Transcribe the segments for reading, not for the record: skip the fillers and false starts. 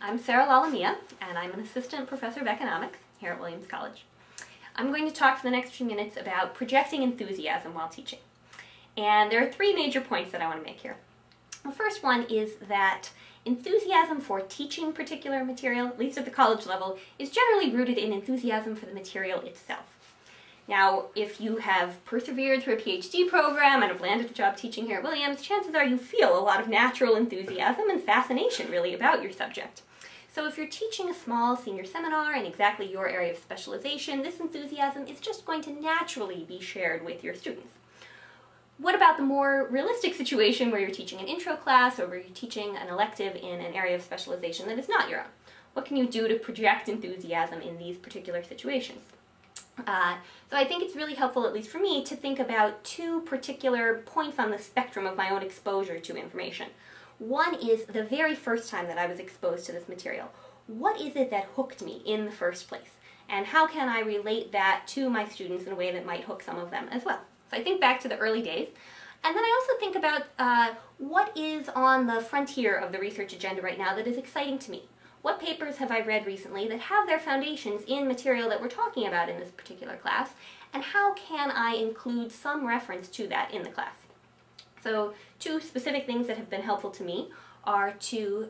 I'm Sara LaLumia, and I'm an assistant professor of economics here at Williams College. I'm going to talk for the next few minutes about projecting enthusiasm while teaching. And there are three major points that I want to make here. The first one is that enthusiasm for teaching particular material, at least at the college level, is generally rooted in enthusiasm for the material itself. Now, if you have persevered through a PhD program and have landed a job teaching here at Williams, chances are you feel a lot of natural enthusiasm and fascination, really, about your subject. So if you're teaching a small senior seminar in exactly your area of specialization, this enthusiasm is just going to naturally be shared with your students. What about the more realistic situation where you're teaching an intro class or where you're teaching an elective in an area of specialization that is not your own? What can you do to project enthusiasm in these particular situations? So I think it's really helpful, at least for me, to think about two particular points on the spectrum of my own exposure to information. One is the very first time that I was exposed to this material. What is it that hooked me in the first place? And how can I relate that to my students in a way that might hook some of them as well? So I think back to the early days. And then I also think about what is on the frontier of the research agenda right now that is exciting to me. What papers have I read recently that have their foundations in material that we're talking about in this particular class, and how can I include some reference to that in the class? So two specific things that have been helpful to me are to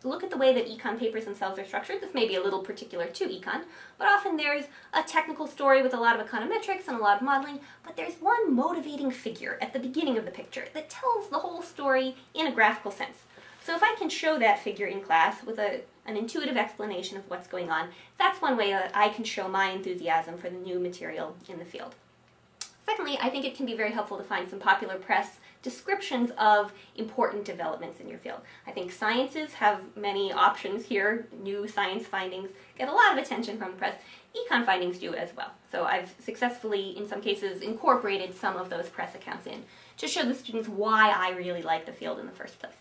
look at the way that econ papers themselves are structured. This may be a little particular to econ, but often there's a technical story with a lot of econometrics and a lot of modeling, but there's one motivating figure at the beginning of the picture that tells the whole story in a graphical sense. So if I can show that figure in class with an intuitive explanation of what's going on, that's one way that I can show my enthusiasm for the new material in the field. Secondly, I think it can be very helpful to find some popular press descriptions of important developments in your field. I think sciences have many options here. New science findings get a lot of attention from the press. Econ findings do as well. So I've successfully, in some cases, incorporated some of those press accounts in to show the students why I really like the field in the first place.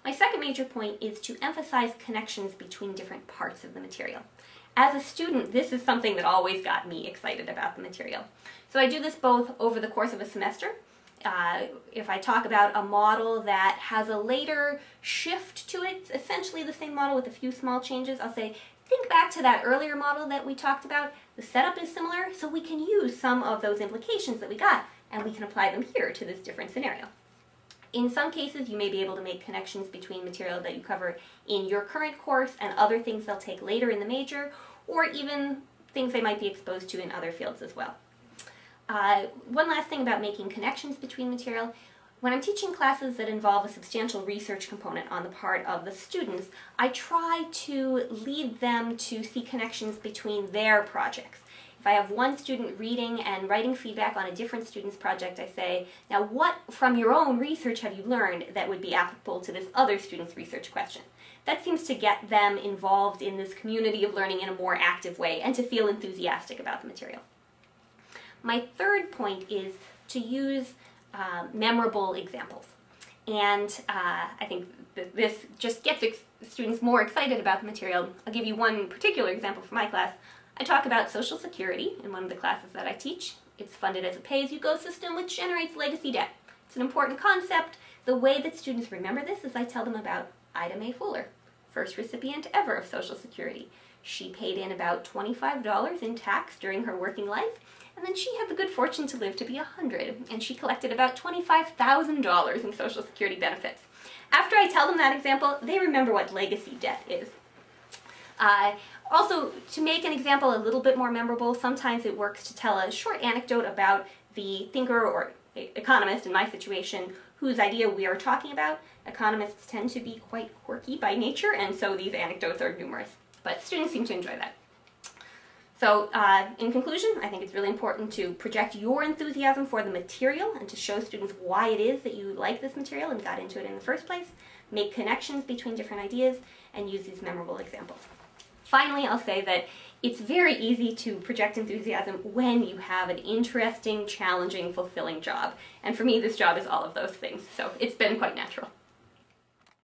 My second major point is to emphasize connections between different parts of the material. As a student, this is something that always got me excited about the material. So I do this both over the course of a semester. If I talk about a model that has a later shift to it, it's essentially the same model with a few small changes, I'll say, think back to that earlier model that we talked about. The setup is similar, so we can use some of those implications that we got, and we can apply them here to this different scenario. In some cases, you may be able to make connections between material that you cover in your current course and other things they'll take later in the major, or even things they might be exposed to in other fields as well. One last thing about making connections between material. When I'm teaching classes that involve a substantial research component on the part of the students, I try to lead them to see connections between their projects. If I have one student reading and writing feedback on a different student's project, I say, now what from your own research have you learned that would be applicable to this other student's research question? That seems to get them involved in this community of learning in a more active way and to feel enthusiastic about the material. My third point is to use memorable examples. And I think that this just gets students more excited about the material. I'll give you one particular example from my class. I talk about Social Security in one of the classes that I teach. It's funded as a pay-as-you-go system which generates legacy debt. It's an important concept. The way that students remember this is I tell them about Ida Mae Fuller, first recipient ever of Social Security. She paid in about $25 in tax during her working life, and then she had the good fortune to live to be 100, and she collected about $25,000 in Social Security benefits. After I tell them that example, they remember what legacy debt is. Also, to make an example a little bit more memorable, sometimes it works to tell a short anecdote about the thinker or economist, in my situation, whose idea we are talking about. Economists tend to be quite quirky by nature, and so these anecdotes are numerous. But students seem to enjoy that. So, in conclusion, I think it's really important to project your enthusiasm for the material and to show students why it is that you like this material and got into it in the first place, make connections between different ideas, and use these memorable examples. Finally, I'll say that it's very easy to project enthusiasm when you have an interesting, challenging, fulfilling job. And for me, this job is all of those things, so it's been quite natural.